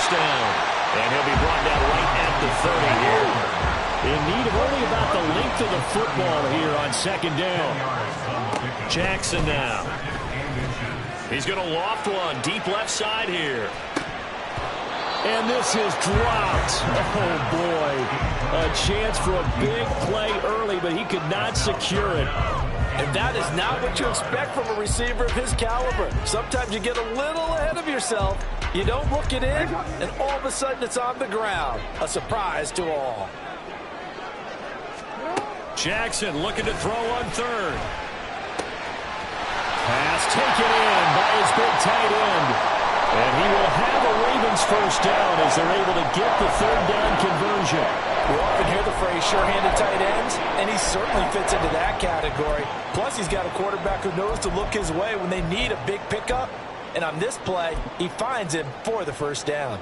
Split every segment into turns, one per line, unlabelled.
first down. And he'll be brought down right at the 30 here. In need of only about the length of the football here on second down. Jackson now. He's going to loft one deep left side here. And this is dropped. Oh, boy. A chance for a big play early, but he could not secure it.
And that is not what you expect from a receiver of his caliber. Sometimes you get a little ahead of yourself. You don't look it in, and all of a sudden it's on the ground. A surprise to all.
Jackson looking to throw on third. Pass taken in by his big tight end. And he will have a Ravens first down as they're able to get the third down conversion.
We often hear the phrase sure-handed tight ends, and he certainly fits into that category. Plus, he's got a quarterback who knows to look his way when they need a big pickup. And on this play, he finds him for the first down.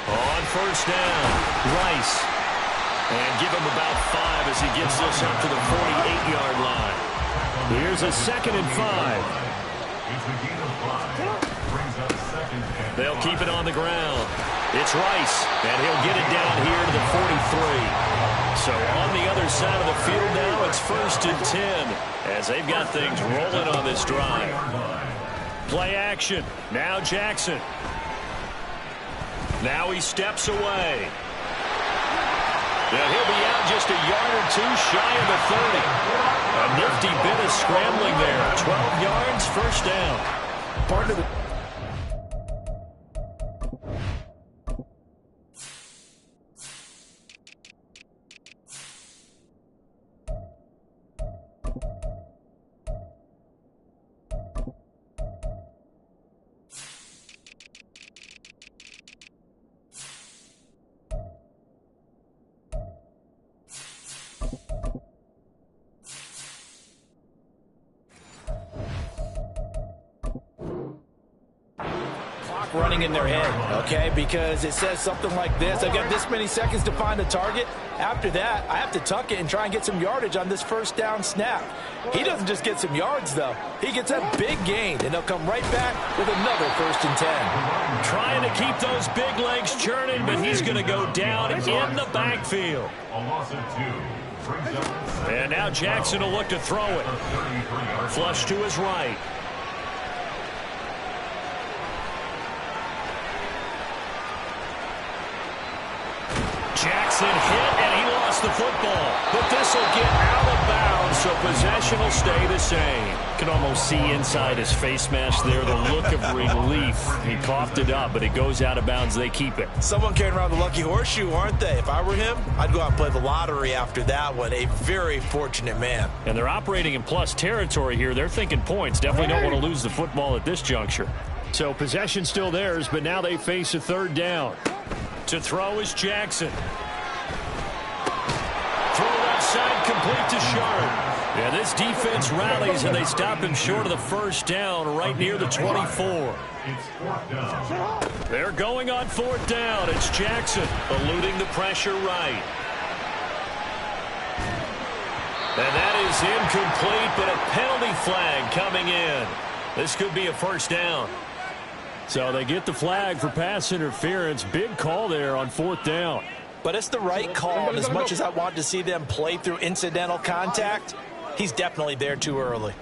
On first down, Rice. And give him about 5 as he gets this up to the 48-yard line. Here's a 2nd and 5. They'll keep it on the ground. It's Rice, and he'll get it down here to the 43. So on the other side of the field now, it's 1st and 10 as they've got things rolling on this drive. Play action. Now Jackson. Now he steps away. Now he'll be out just a yard or two shy of the 30. A nifty bit of scrambling there. 12 yards, first down.
Part of the running in their head, okay, because it says something like this: I've got this many seconds to find a target. After that, I have to tuck it and try and get some yardage on this first down snap. He doesn't just get some yards, though. He gets a big gain, and they'll come right back with another 1st and 10.
Trying to keep those big legs churning, but he's going to go down in the backfield. And now Jackson will look to throw it. Flush to his right. Jackson hit, and he lost the football. But this will get out of bounds, so possession will stay the same. Can almost see inside his face mask there the look of relief. He coughed it up, but it goes out of bounds. They keep it.
Someone carrying around the lucky horseshoe, aren't they? If I were him, I'd go out and play the lottery after that one. A very fortunate man.
And they're operating in plus territory here. They're thinking points. Definitely don't want to lose the football at this juncture. So possession still theirs, but now they face a third down. To throw is Jackson. Throw left side, complete to Sharp. Yeah, this defense rallies, and they stop him short of the first down right near the 24. They're going on 4th down. It's Jackson eluding the pressure right. And that is incomplete, but a penalty flag coming in. This could be a first down. So they get the flag for pass interference. Big call there on 4th down.
But it's the right call, and as much as I want to see them play through incidental contact, he's definitely there too early.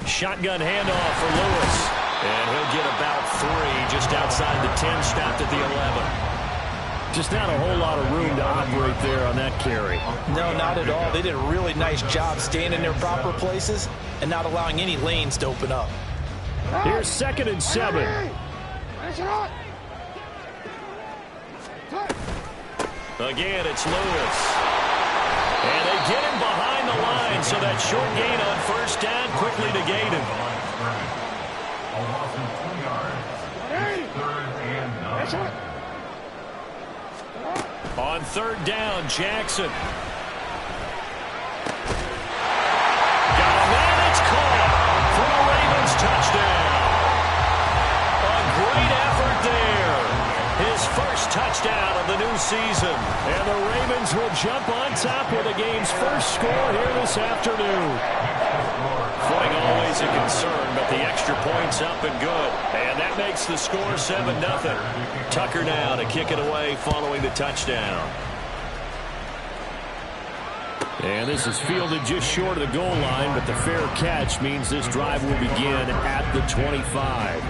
Shotgun handoff for Lewis. And he'll get about 3 just outside the 10, stopped at the 11. Just not a whole lot of room to operate there on that carry.
No, not at all. They did a really nice job staying in their proper places and not allowing any lanes to open up.
Here's 2nd and 7. Again, it's Lewis. And they get him behind the line, so that short gain on first down quickly negated. On 3rd down, Jackson. Got a man, it's caught for a Ravens touchdown. A great effort there. His first touchdown of the new season. And the Ravens will jump on top with the game's first score here this afternoon. Footing always a concern, but the extra point's up and good. And that makes the score 7-0. Tucker now to kick it away following the touchdown. And this is fielded just short of the goal line, but the fair catch means this drive will begin at the 25.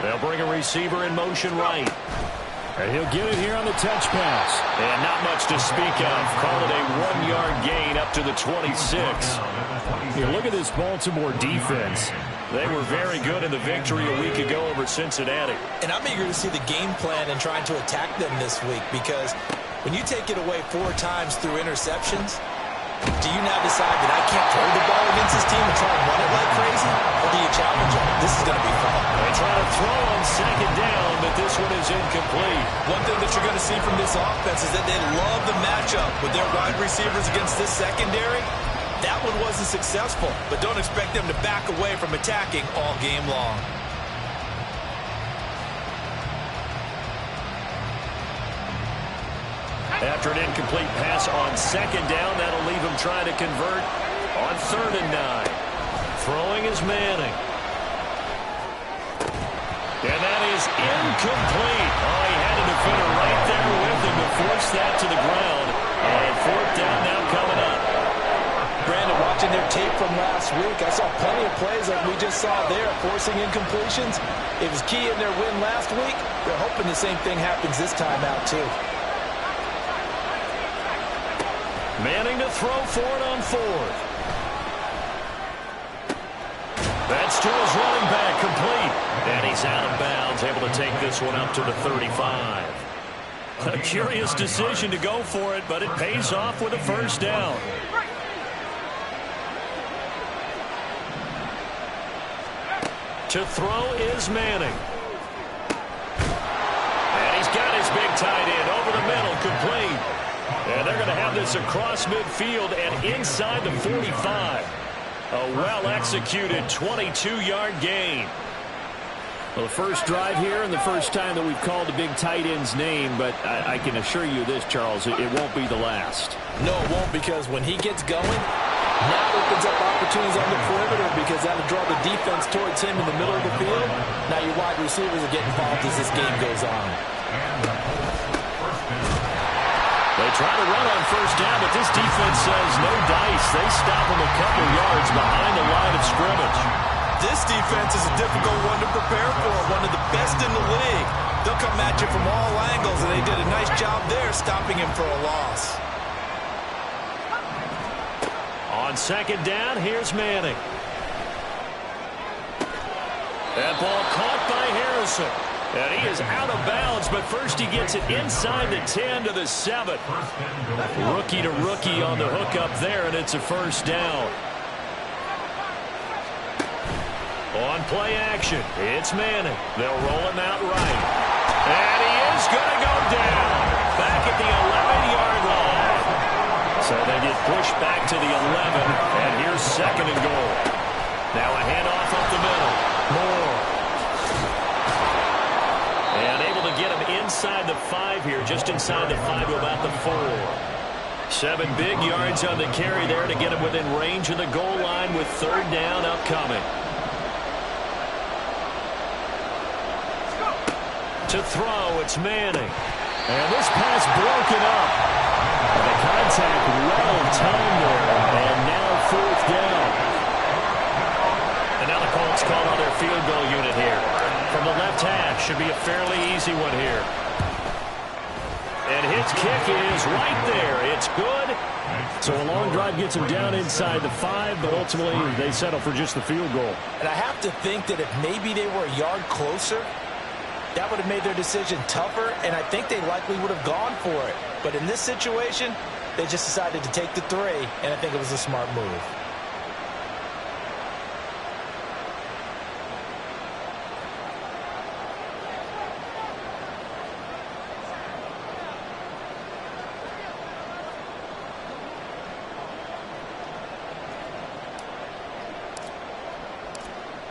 They'll bring a receiver in motion right. And he'll get it here on the touch pass. And not much to speak of. Call it a 1-yard gain up to the 26. Here, look at this Baltimore defense. They were very good in the victory a week ago over Cincinnati.
And I'm eager to see the game plan and trying to attack them this week, because when you take it away 4 times through interceptions, do you now decide that I can't throw the ball against this team and try and run it like crazy? Or do you challenge them? This is going to be fun.
They try to throw on second down, but this one is incomplete.
One thing that you're going to see from this offense is that they love the matchup with their wide receivers against this secondary. That one wasn't successful, but don't expect them to back away from attacking all game long.
After an incomplete pass on second down, that'll leave him trying to convert on 3rd and 9. Throwing is Manning. And that is incomplete. Oh, he had a defender right there with him to force that to the ground. And 4th down now coming up.
Brandon, watching their tape from last week, I saw plenty of plays like we just saw there, forcing incompletions. It was key in their win last week. They're hoping the same thing happens this time out, too.
Manning to throw for it on 4th. That's to his running back, complete. And he's out of bounds, able to take this one up to the 35. A curious decision to go for it, but it pays off with a 1st down. To throw is Manning. And he's got his big tight end over the middle, complete. And they're going to have this across midfield and inside the 45. A well-executed 22-yard gain. Well, the first drive here and the first time that we've called the big tight end's name, but I can assure you this, Charles, it won't be the last.
No, it won't, because when he gets going, now it opens up opportunities on the perimeter, because that'll draw the defense towards him in the middle of the field. Now your wide receivers will get involved as this game goes on.
They try to run on 1st down, but this defense says no dice. They stop him a couple yards behind the line of scrimmage.
This defense is a difficult one to prepare for, one of the best in the league. They'll come at you from all angles, and they did a nice job there stopping him for a loss.
On 2nd down, here's Manning. That ball caught by Harrison. And he is out of bounds, but first he gets it inside the 10 to the 7. Rookie to rookie on the hook up there, and it's a 1st down. On play action, it's Manning. They'll roll him out right. And he is going to go down. Back at the 11-yard line. So they get pushed back to the 11, and here's 2nd and goal. Now a handoff up the middle. Moore. And able to get him inside the 5 here, just inside the 5 to about the 4. 7 big yards on the carry there to get him within range of the goal line with 3rd down upcoming. To throw, it's Manning. And this pass broken up. And the contact well timed there. And now 4th down. And now the Colts call on their field goal unit here. From the left hash, should be a fairly easy one here. And his kick is right there. It's good. So a long drive gets him down inside the 5, but ultimately they settle for just the field goal.
And I have to think that if maybe they were a yard closer, that would have made their decision tougher, and I think they likely would have gone for it. But in this situation, they just decided to take the 3, and I think it was a smart move.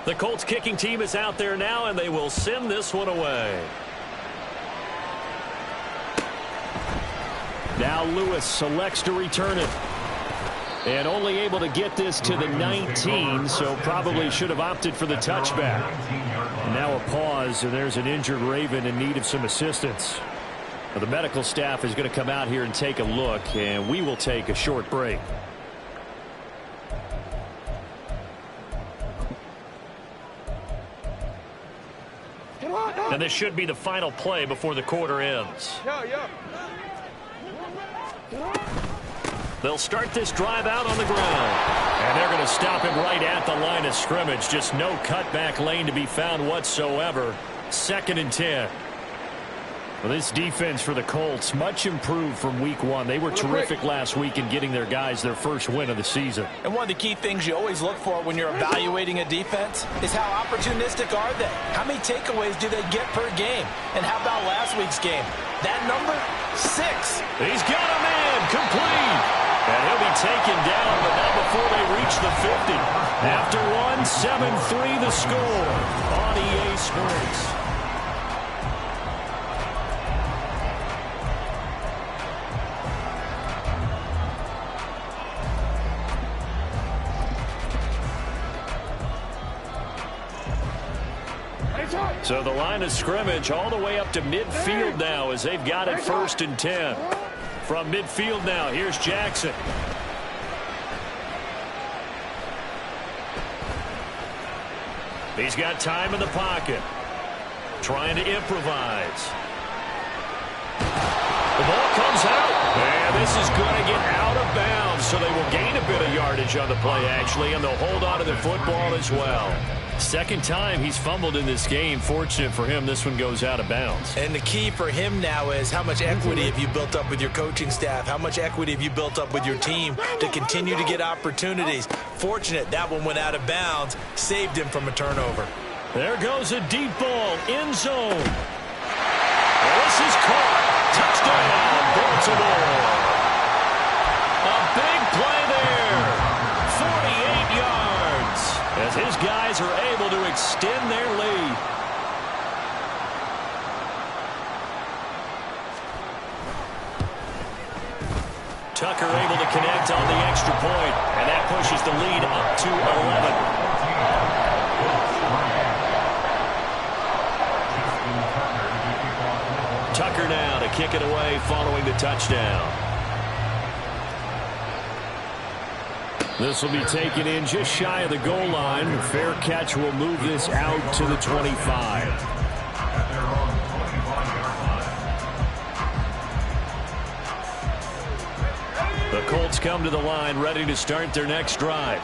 The Colts kicking team is out there now, and they will send this one away. Now Lewis selects to return it. And only able to get this to the 19, so probably should have opted for the touchback. And now a pause, and there's an injured Raven in need of some assistance. Well, the medical staff is going to come out here and take a look, and we will take a short break. And this should be the final play before the quarter ends. They'll start this drive out on the ground. And they're going to stop him right at the line of scrimmage. Just no cutback lane to be found whatsoever. 2nd and 10. Well, this defense for the Colts, much improved from week 1. They were terrific last week in getting their guys their first win of the season. And one of the key things you always look for when you're evaluating a defense is how opportunistic are they? How many takeaways do they get per game? And how about last week's game? That number, 6. He's got a man complete. And he'll be taken down, but not before they reach the 50. After one, 7-3 the score on EA Sports. So the line of scrimmage all the way up to midfield now as they've got it 1st and 10. From midfield now, here's Jackson. He's got time in the pocket. Trying to improvise. The ball comes out. And this is going to get out of bounds, so they will gain a bit of yardage on the play, actually, and they'll hold on to the football as well. 2nd time he's fumbled in this game. Fortunate for him, this one goes out of bounds. And the key for him now is how much equity have you built up with your coaching staff? How much equity have you built up with your team to continue to get opportunities? Fortunate that one went out of bounds, saved him from a turnover. There goes a deep ball, end zone. This is caught. Touchdown, Baltimore. A big play there. 48 yards. As his guys are able to extend their lead. Tucker able to connect on the extra point, and that pushes the lead up to 11. Tucker now to kick it away following the touchdown. This will be taken in just shy of the goal line. Fair catch will move this out to the 25. The Colts come to the line ready to start their next drive.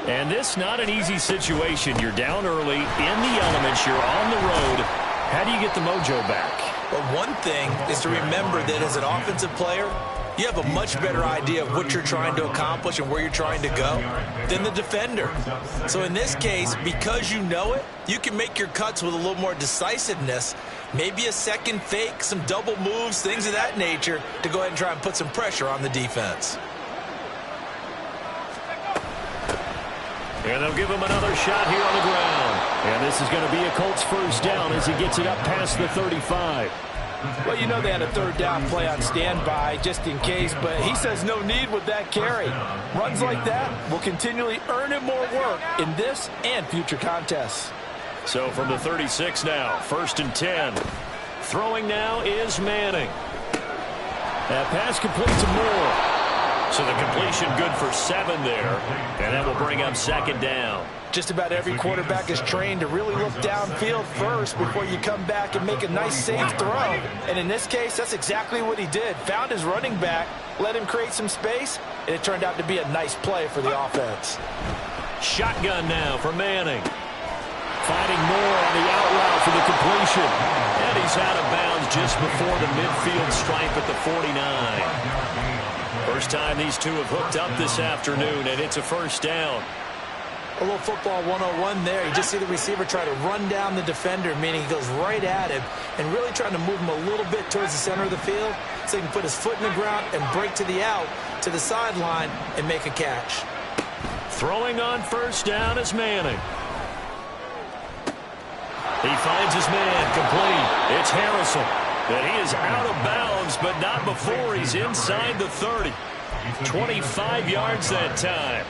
And this not an easy situation. You're down early, in the elements, you're on the road. How do you get the mojo back?
Well, one thing is to remember that as an offensive player, you have a much better idea of what you're trying to accomplish and where you're trying to go than the defender. So in this case, because you know it, you can make your cuts with a little more decisiveness, maybe a second fake, some double moves, things of that nature, to go ahead and try and put some pressure on the defense.
And they'll give him another shot here on the ground. And this is going to be a Colts first down as he gets it up past the 35.
Well, you know they had a 3rd down play on standby just in case, but he says no need with that carry. Runs like that will continually earn him more work in this and future contests.
So from the 36 now, 1st and 10. Throwing now is Manning. That pass complete to Moore. So the completion good for 7 there, and that will bring up 2nd down.
Just about every quarterback is trained to really look downfield first before you come back and make a nice, safe throw. And in this case, that's exactly what he did. Found his running back, let him create some space, and it turned out to be a nice play for the offense.
Shotgun now for Manning. Finding Moore on the out route for the completion. And he's out of bounds just before the midfield stripe at the 49. First time these two have hooked up this afternoon, and it's a first down.
A little football 101 there. You just see the receiver try to run down the defender, meaning he goes right at him and really trying to move him a little bit towards the center of the field so he can put his foot in the ground and break to the out, to the sideline, and make a catch.
Throwing on first down is Manning. He finds his man, complete. It's Harrison. And he is out of bounds, but not before he's inside the 30. 25 yards that time.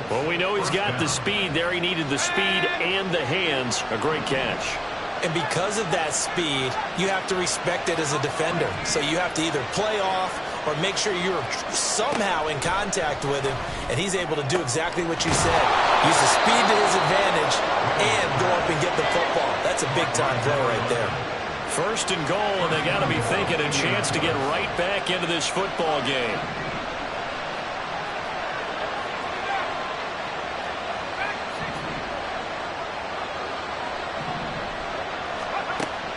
Well, we know he's got the speed there. He needed the speed and the hands. A great catch.
And because of that speed, you have to respect it as a defender. So you have to either play off or make sure you're somehow in contact with him, and he's able to do exactly what you said. Use the speed to his advantage and go up and get the football. That's a big-time play right there.
First and goal, and they got to be thinking a chance to get right back into this football game.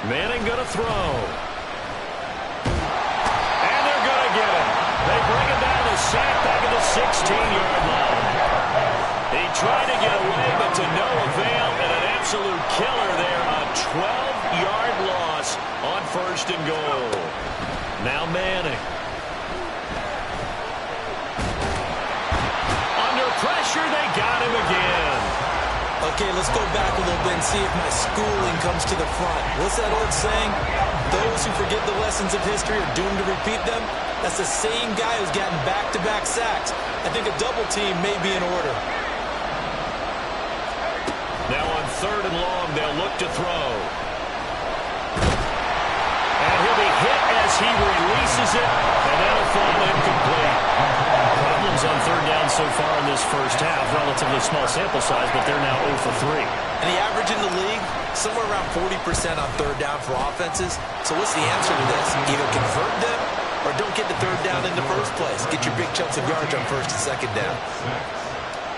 Manning going to throw. And they're going to get him. They bring him down to sack back at the 16-yard line. He tried to get away, but to no avail, and an absolute killer there. A 12-yard loss on first and goal. Now Manning. Under pressure, they got him again.
Okay, let's go back a little bit and see if my schooling comes to the front. What's that old saying? Those who forget the lessons of history are doomed to repeat them. That's the same guy who's gotten back-to-back sacks. I think a double team may be in order.
Now on third and long, they'll look to throw. And he'll be hit as he releases it, and that'll fall incomplete. Problems on third down so far in this first half. Relatively small sample size, but they're now 0 for 3.
And the average in the league, somewhere around 40% on third down for offenses. So what's the answer to this? Either convert them or don't get the third down in the first place. Get your big chunks of yards on first and second down.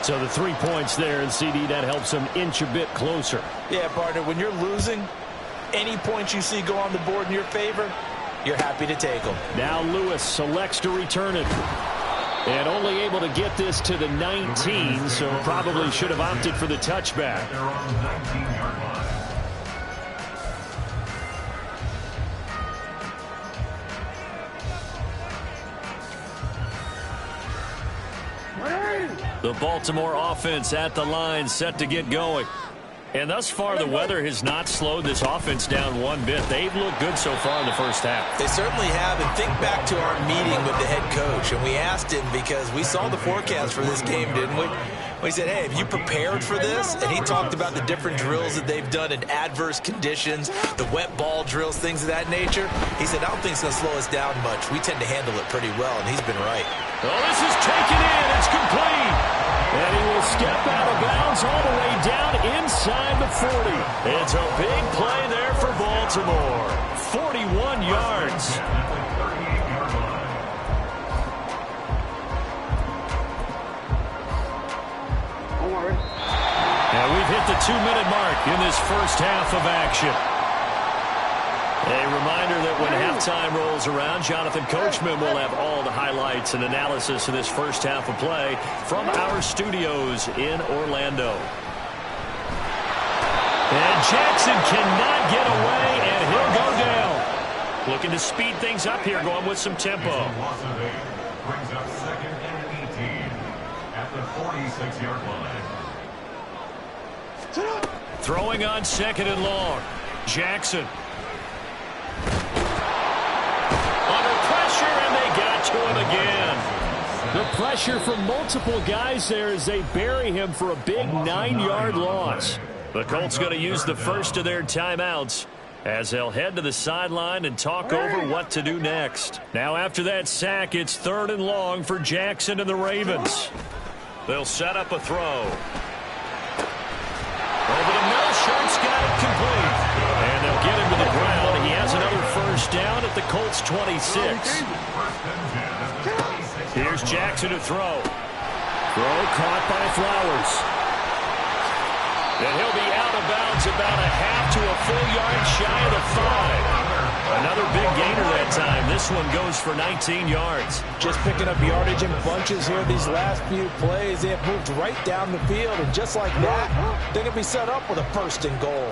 So the 3 points there, and CD, that helps them inch a bit closer.
Yeah, partner, when you're losing, any points you see go on the board in your favor, you're happy to take them.
Now Lewis selects to return it. And only able to get this to the 19, so probably should have opted for the touchback. The Baltimore offense at the line, set to get going. And thus far, the weather has not slowed this offense down one bit. They've looked good so far in the first half.
They certainly have. And think back to our meeting with the head coach. And we asked him, because we saw the forecast for this game, didn't we? We said, hey, have you prepared for this? And he talked about the different drills that they've done in adverse conditions, the wet ball drills, things of that nature. He said, I don't think it's going to slow us down much. We tend to handle it pretty well, and he's been right.
Well, this is taken in. It's complete. And he will step out of bounds all the way down inside the 40. It's a big play there for Baltimore. 41 yards. And we've hit the 2-minute mark in this first half of action. A reminder that when halftime rolls around, Jonathan Coachman will have all the highlights and analysis of this first half of play from our studios in Orlando. And Jackson cannot get away, and he'll go down. Looking to speed things up here, going with some tempo.
Brings up second and 18 at the 46-yard line.
Throwing on second and long. Jackson. Under pressure, and they got to him again. The pressure from multiple guys there as they bury him for a big 9-yard loss. The Colts going to use the first of their timeouts as they'll head to the sideline and talk over what to do next. Now after that sack, it's third and long for Jackson and the Ravens. They'll set up a throw. Over the middle, Sharp's got it complete. And they'll get him to the ground. He has another first down at the Colts 26. Here's Jackson to throw. Throw caught by Flowers. And he'll be out of bounds about a half to a full yard shy of the 5. Another big gainer that time. This one goes for 19 yards.
Just picking up yardage in bunches here these last few plays. They have moved right down the field, and just like that, they're going to be set up with a first and goal.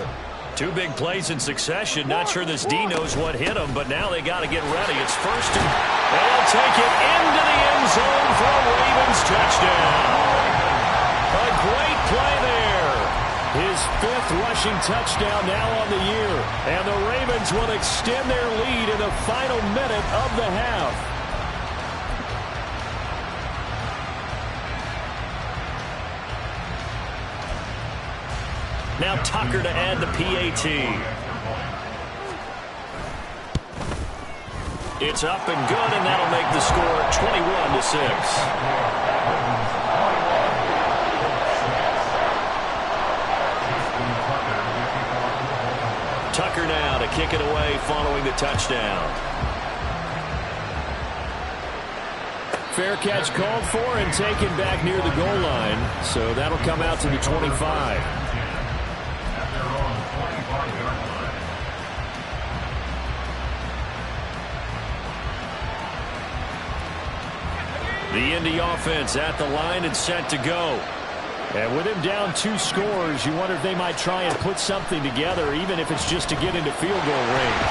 2 big plays in succession. Not sure this D knows what hit him, but now they got to get ready. It's first and they'll take it into the end zone for a Ravens touchdown. A great play there. His fifth rushing touchdown now on the year. And the Ravens will extend their lead in the final minute of the half. Now Tucker to add the PAT. It's up and good, and that'll make the score 21-6. Tucker now to kick it away following the touchdown. Fair catch called for and taken back near the goal line. So that'll come out to the 25. The Indy offense at the line and set to go. And with him down 2 scores, you wonder if they might try and put something together, even if it's just to get into field goal range.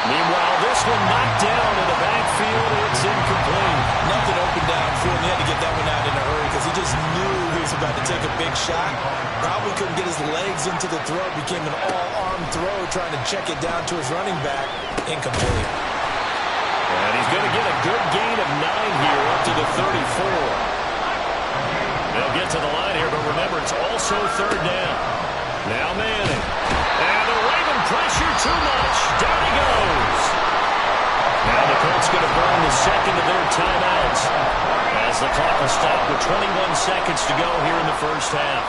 Meanwhile, this one knocked down in the backfield. It's incomplete.
Nothing open downfield. He had to get that one out in a hurry because he just knew he was about to take a big shot. Probably couldn't get his legs into the throw. Became an all-arm throw, trying to check it down to his running back. Incomplete.
And he's going to get a good gain of 9 here up to the 34. They'll get to the line here, but remember, it's also third down. Now Manning. And the Raven pressure too much. Down he goes. Now the Colts going to burn the second of their timeouts as the clock will stop with 21 seconds to go here in the first half.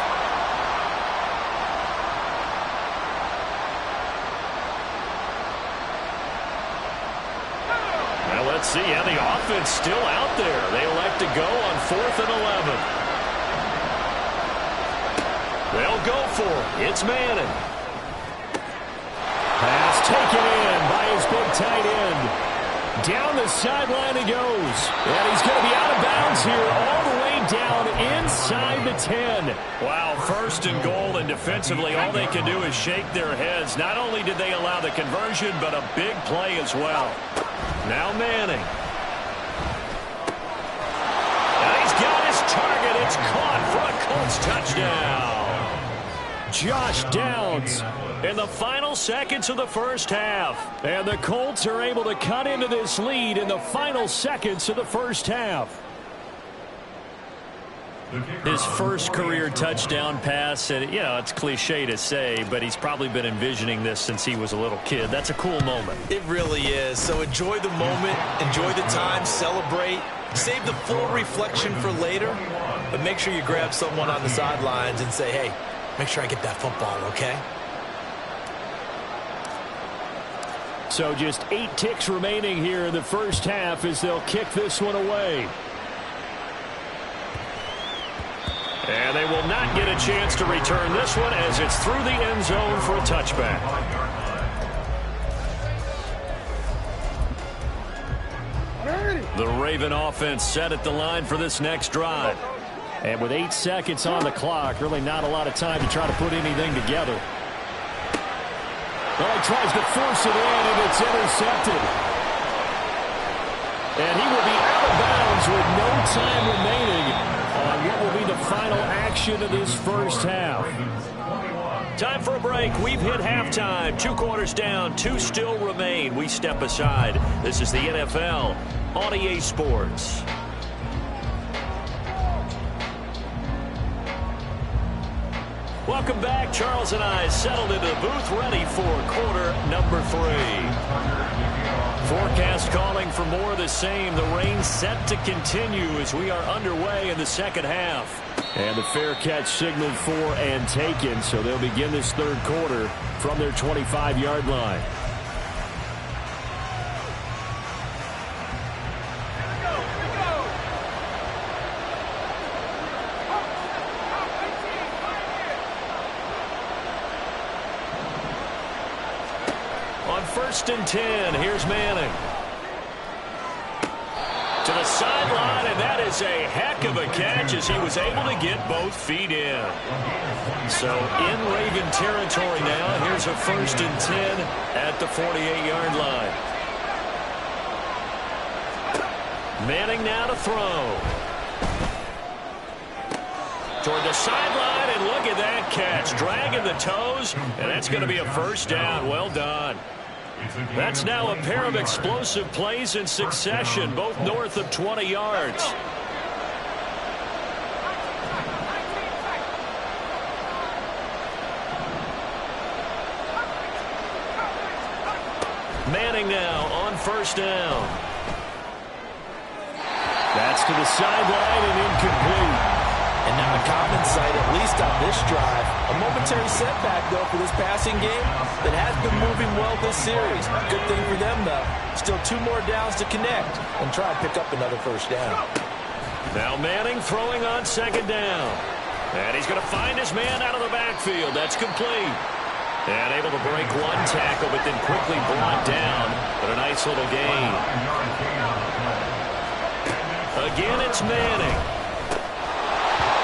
Now let's see how the offense still out there. They elect to go on 4th and 11. They'll go for it. It's Manning. Pass taken in by his big tight end. Down the sideline he goes. And he's going to be out of bounds here all the way down inside the 10. Wow, 1st and goal, and defensively all they can do is shake their heads. Not only did they allow the conversion, but a big play as well. Now Manning. And he's got his target. It's caught for a Colts touchdown. Josh Downs in the final seconds of the first half. And the Colts are able to cut into this lead in the final seconds of the first half. His first career touchdown pass, and, you know, it's cliche to say, but he's probably been envisioning this since he was a little kid. That's a cool moment.
It really is. So enjoy the moment, enjoy the time, celebrate, save the full reflection for later, but make sure you grab someone on the sidelines and say, hey, make sure I get that football, okay?
So just 8 ticks remaining here in the first half as they'll kick this one away. And they will not get a chance to return this one as it's through the end zone for a touchback. The Raven offense set at the line for this next drive. And with 8 seconds on the clock, really not a lot of time to try to put anything together. Well, he tries to force it in, and it's intercepted. And he will be out of bounds with no time remaining on what will be the final action of this first half. Time for a break. We've hit halftime. 2 quarters down, 2 still remain. We step aside. This is the NFL on EA Sports. Welcome back. Charles and I settled into the booth, ready for quarter number 3. Forecast calling for more of the same. The rain set to continue as we are underway in the second half. And the fair catch signaled for and taken, so they'll begin this third quarter from their 25-yard line. On 1st and 10, here's Manning. To the sideline, and that is a heck of a catch as he was able to get both feet in. So in Raven territory now, here's a 1st and 10 at the 48-yard line. Manning now to throw. Toward the sideline, and look at that catch. Dragging the toes, and that's going to be a first down. Well done. That's now a pair of explosive plays in succession, both north of 20 yards. Manning now on first down. That's to the sideline and incomplete.
And now a common sight, at least on this drive. A momentary setback, though, for this passing game that has been moving well this series. Good thing for them, though. Still 2 more downs to connect and try and pick up another first down.
Now Manning throwing on second down. And he's going to find his man out of the backfield. That's complete. And able to break one tackle, but then quickly brought down. But a nice little gain. Again, it's Manning.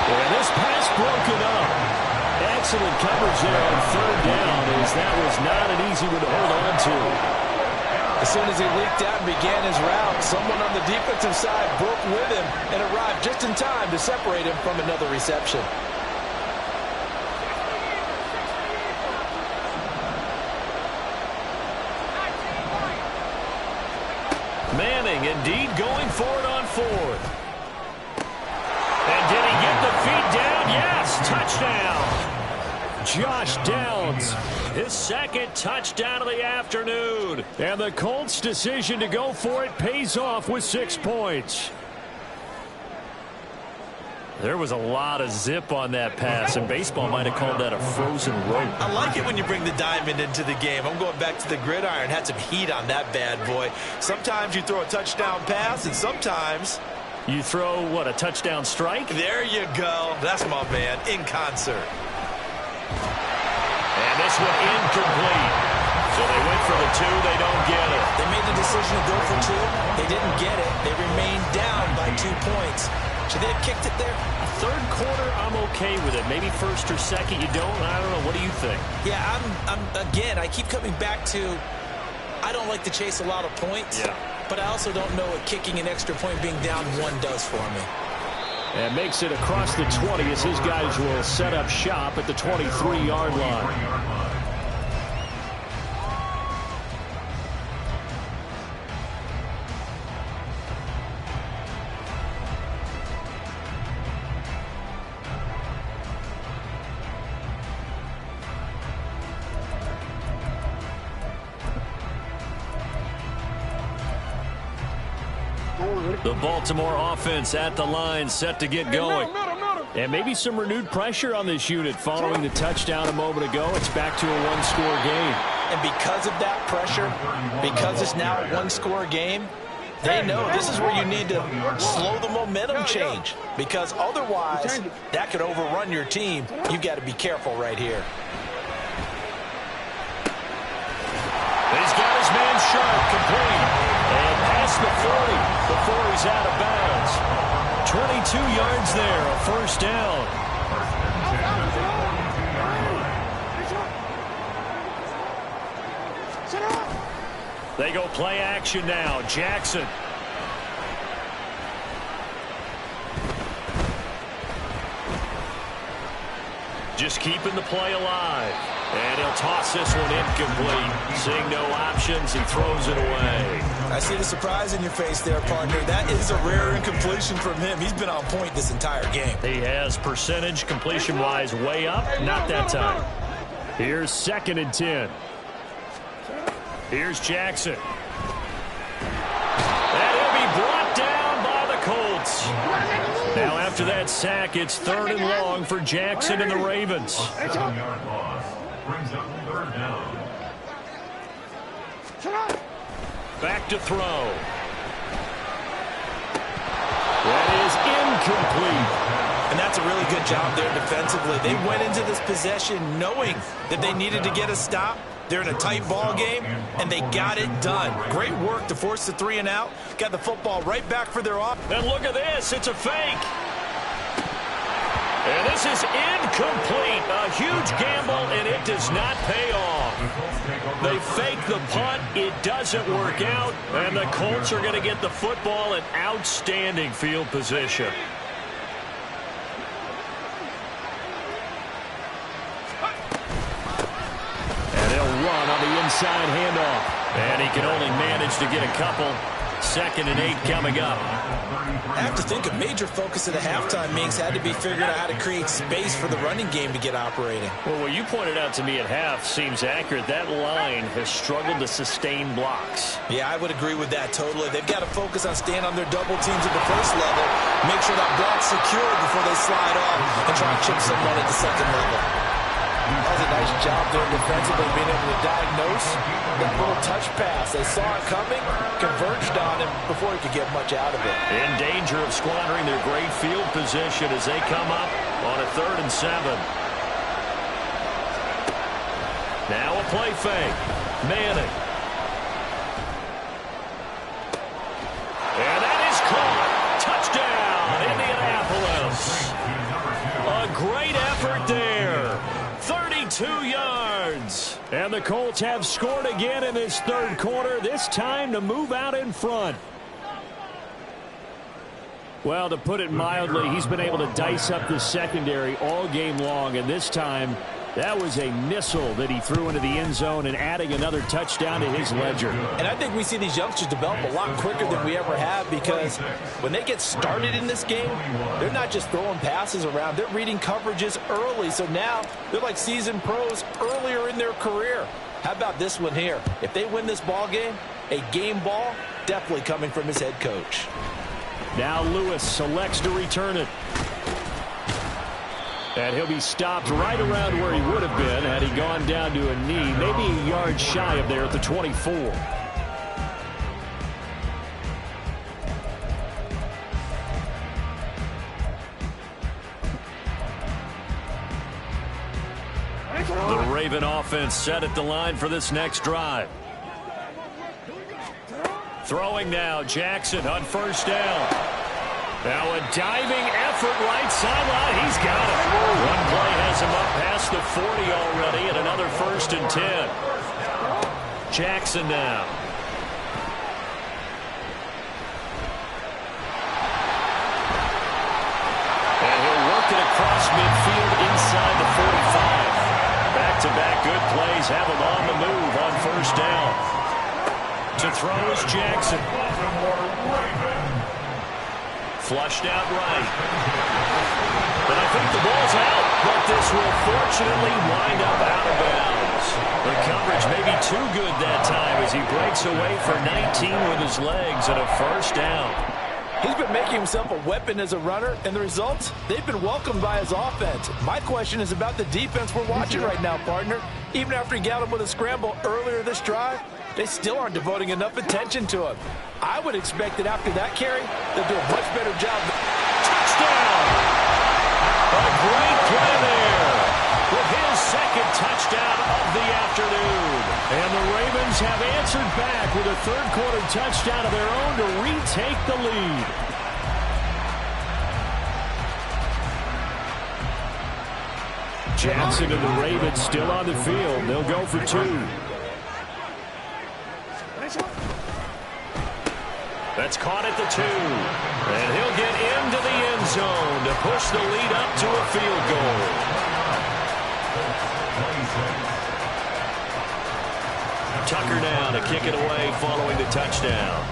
And this pass broken up. Excellent coverage there on third down, as that was not an easy one to hold on to.
As soon as he leaked out and began his route, someone on the defensive side broke with him and arrived just in time to separate him from another reception.
Manning indeed going for it on fourth. And did he get the feet down? Yes, touchdown. Josh Downs, his second touchdown of the afternoon. And the Colts' decision to go for it pays off with 6 points. There was a lot of zip on that pass, and baseball might have called that a frozen rope.
I like it when you bring the diamond into the game. I'm going back to the gridiron. Had some heat on that bad boy. Sometimes you throw a touchdown pass, and sometimes
you throw, what, a touchdown strike?
There you go. That's my man, in concert.
And this one incomplete. So they went for the 2. They don't get it.
They made the decision to go for 2. They didn't get it. They remained down by 2 points. Should they have kicked it there?
Third quarter, I'm okay with it. Maybe first or second, you don't. I don't know. What do you think?
Yeah, again, I keep coming back to, I don't like to chase a lot of points.
Yeah.
But I also don't know what kicking an extra point being down 1 does for me.
And makes it across the 20 as his guys will set up shop at the 23-yard line. The Baltimore offense at the line, set to get going. And maybe some renewed pressure on this unit following the touchdown a moment ago. It's back to a 1-score game.
And because of that pressure, because it's now a 1-score game, they know this is where you need to slow the momentum change. Because otherwise, that could overrun your team. You've got to be careful right here.
He's got his man sharp, complete. And past the 40 before he's out of bounds. 22 yards there, a first down. They go play action now. Jackson. Just keeping the play alive. And he'll toss this one incomplete. Seeing no options, he throws it away.
I see the surprise in your face there, partner. That is a rare incompletion from him. He's been on point this entire game.
He has percentage completion-wise way up. Not that time. Here's 2nd and 10. Here's Jackson. And he'll be brought down by the Colts. Now after that sack, it's 3rd and long for Jackson and the Ravens.
Brings up 3rd down.
Back to throw. That is incomplete.
And that's a really good job there defensively. They went into this possession knowing that they needed to get a stop. They're in a tight ball game, and they got it done. Great work to force the 3 and out. Got the football right back for their off.
And look at this. It's a fake. And this is incomplete. A huge gamble, and it does not pay off. They fake the punt. It doesn't work out. And the Colts are going to get the football in outstanding field position. inside handoff. And he can only manage to get a couple. 2nd and 8 coming up.
I have to think a major focus of the halftime meetings had to be figuring out how to create space for the running game to get operating.
Well, what you pointed out to me at half seems accurate. That line has struggled to sustain blocks.
Yeah, I would agree with that totally. They've got to focus on staying on their double teams at the first level, make sure that block's secure before they slide off and try and chip someone at the second level. That was a nice job there defensively, being able to diagnose that little touch pass. They saw it coming, converged on him before he could get much out of it.
In danger of squandering their great field position as they come up on a 3rd and 7. Now a play fake. Manning. And that is caught. Touchdown, Indianapolis. A great effort there. 32 yards. And the Colts have scored again in this 3rd quarter, this time to move out in front. Well, to put it mildly, he's been able to dice up the secondary all game long, and this time that was a missile that he threw into the end zone and adding another touchdown to his ledger.
And I think we see these youngsters develop a lot quicker than we ever have, because when they get started in this game, they're not just throwing passes around. They're reading coverages early. So now they're like seasoned pros earlier in their career. How about this one here? If they win this ball game, a game ball definitely coming from his head coach.
Now Lewis selects to return it. And he'll be stopped right around where he would have been had he gone down to a knee, maybe a yard shy of there at the 24. The Raven offense set at the line for this next drive. Throwing now, Jackson on 1st down. Now a diving effort right sideline. He's got it. One play has him up past the 40 already and another 1st and 10. Jackson now. And he'll work it across midfield inside the 45. Back-to-back good plays have him on the move on 1st down. To throw is Jackson. Flushed out right. But I think the ball's out. But this will fortunately wind up out of bounds. The coverage may be too good that time as he breaks away for 19 with his legs and a 1st down.
He's been making himself a weapon as a runner, and the results, they've been welcomed by his offense. My question is about the defense we're watching right now, partner. Even after he got him with a scramble earlier this drive, they still aren't devoting enough attention to him. I would expect that after that carry, they'll do a much better job.
Touchdown! A great play there with his 2nd touchdown of the afternoon. And the Ravens have answered back with a 3rd quarter touchdown of their own to retake the lead. Jackson and the Ravens still on the field. They'll go for 2. That's caught at the 2. And he'll get into the end zone to push the lead up to a field goal. Tucker now to kick it away following the touchdown.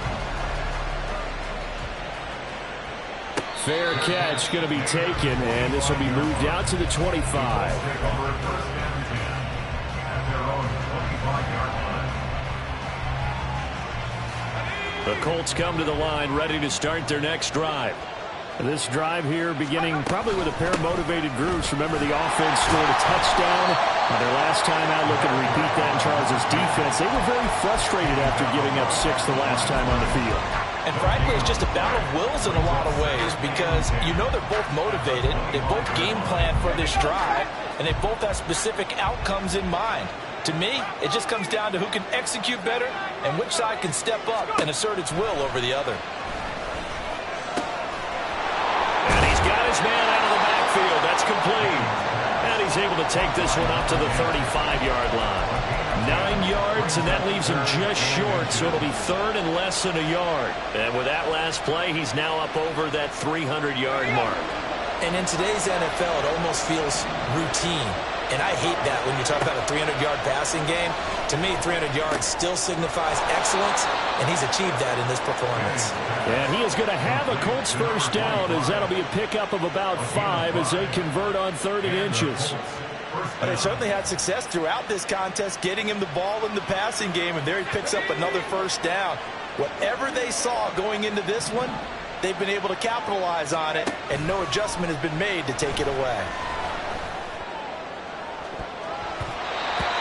Fair catch going to be taken, and this will be moved out to the 25. The Colts come to the line ready to start their next drive. This drive here beginning probably with a pair of motivated groups. Remember, the offense scored a touchdown on their last time out. Looking to repeat that in Charles' defense. They were very frustrated after giving up 6 the last time on the field.
And frankly, it's just a battle of wills in a lot of ways, because you know they're both motivated. They both game plan for this drive, and they both have specific outcomes in mind. To me, it just comes down to who can execute better and which side can step up and assert its will over the other.
And he's got his man out of the backfield. That's complete. And he's able to take this one up to the 35-yard line. 9 yards, and that leaves him just short, so it'll be 3rd and less than a yard. And with that last play, he's now up over that 300-yard mark.
And in today's NFL, it almost feels routine. And I hate that when you talk about a 300-yard passing game. To me, 300 yards still signifies excellence, and he's achieved that in this performance.
And he is going to have a Colts first down, as that'll be a pickup of about 5 as they convert on 3rd and inches.
But they certainly had success throughout this contest, getting him the ball in the passing game, and there he picks up another first down. Whatever they saw going into this one, they've been able to capitalize on it, and no adjustment has been made to take it away.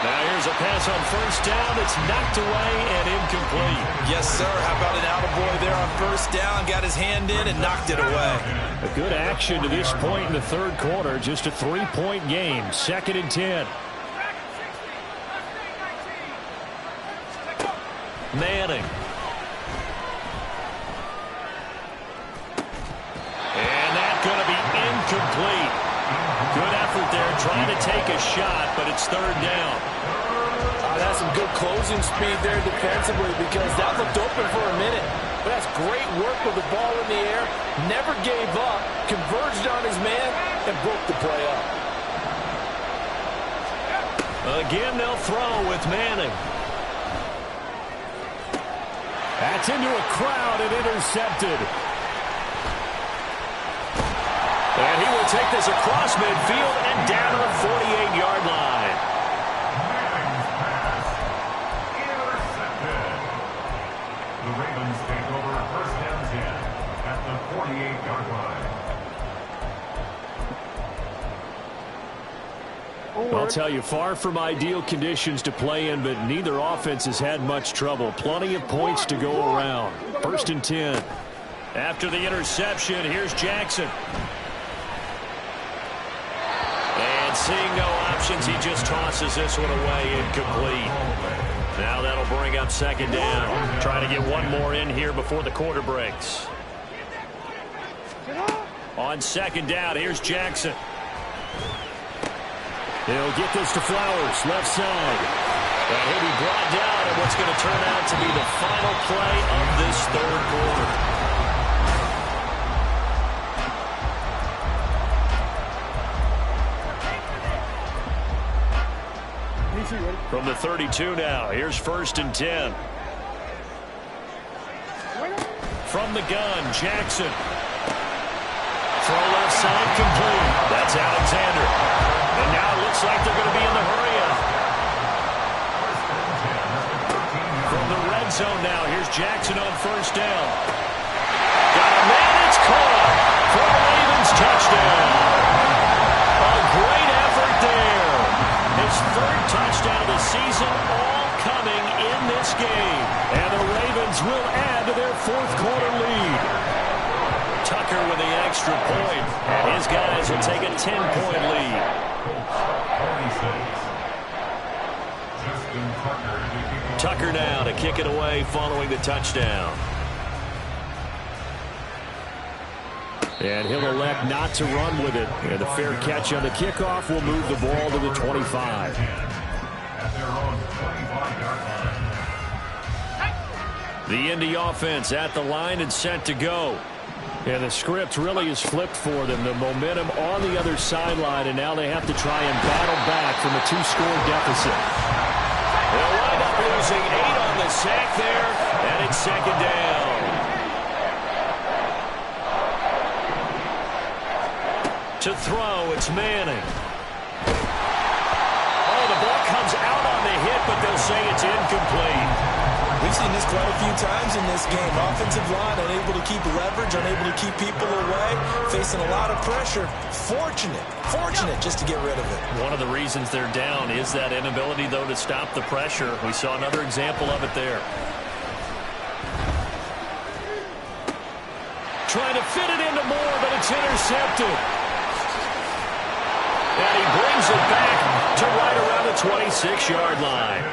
Now here's a pass on first down. It's knocked away and incomplete.
Yes, sir. How about an attaboy there on first down? Got his hand in and knocked it away.
A good action to this point in the 3rd quarter. Just a 3-point game. 2nd and 10. Manning. And that's going to be incomplete. Good effort there trying to take a shot, but it's 3rd down.
That's some good closing speed there defensively, because that looked open for a minute. But that's great work with the ball in the air. Never gave up, converged on his man, and broke the play up.
Again, they'll throw with Manning. That's into a crowd and intercepted. And he will take this across midfield and down to the 48-yard line.
Intercepted. The Ravens take over first down 10 at the 48-yard line.
I'll tell you, far from ideal conditions to play in, but neither offense has had much trouble. Plenty of points to go around. 1st and 10. After the interception, here's Jackson. Seeing no options, he just tosses this one away, incomplete. Now that'll bring up 2nd down. Trying to get one more in here before the quarter breaks. On 2nd down, here's Jackson. He'll get this to Flowers, left side. And he'll be brought down in what's going to turn out to be the final play of this 3rd quarter. From the 32 now, here's 1st and 10. From the gun, Jackson. Throw left side, complete. That's Alexander. And now it looks like they're going to be in the hurry-up. From the red zone now, here's Jackson on 1st down. Got a man, it's caught for a Ravens touchdown. A great effort there. His 3rd touchdown of the season, all coming in this game. And the Ravens will add to their 4th quarter lead. Tucker with the extra point, and his guys will take a 10-point lead. Tucker now to kick it away following the touchdown. And he'll elect not to run with it. And the fair catch on the kickoff will move the ball to the 25. The Indy offense at the line and set to go. And the script really is flipped for them. The momentum on the other sideline, and now they have to try and battle back from a 2-score deficit. They'll wind up losing 8 on the sack there, and it's 2nd down. To throw, it's Manning. Oh, the ball comes out on the hit, but they'll say it's incomplete.
We've seen this quite a few times in this game. Offensive line unable to keep leverage, unable to keep people away, facing a lot of pressure. Fortunate just to get rid of it.
One of the reasons they're down is that inability, though, to stop the pressure. We saw another example of it there. Trying to fit it into Moore, but it's intercepted. And he brings it back to right around the 26-yard line.